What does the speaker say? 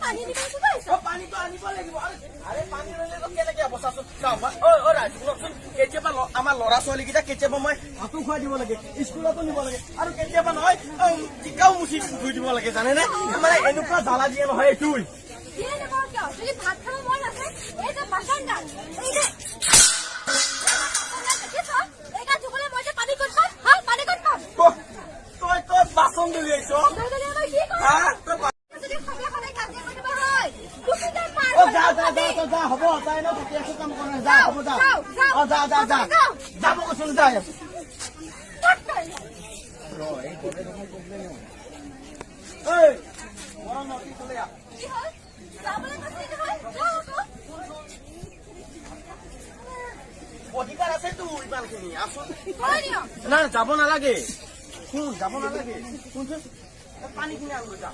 পানী নিব গৈছো পানীটো আনিব লাগিব আৰে পানী ললে তো কেনেকে বসাচোন ঐ ৰাজ শুনকচোন কেতিয়াবা আমাৰ ল'ৰা ছোৱালীকেইটা কেতিয়াবা মই ভাতো খুৱাই দিব লাগে স্কুলতো নিব লাগে আৰু কেতিয়াবা নহয় টিকাও মুচি ধুই দিব লাগে জানেনে মানে এনেকুৱা জ্বালা দিয়ে নহয় এইটোই ভাত খাব মন আছে এই যে বাচনডাল এই যে তই বাচন দলিয়াইছ যা হ'ব তাই ন থাকি আছো কাম কৰা যা হ'ব যা যাব কৈছো যাই আছো অধিকাৰ আছে তো ইমানখিনি আচোন না যাব নালাগে শুন যাব নালাগে শুনচোন পানীখিনি আনিব যা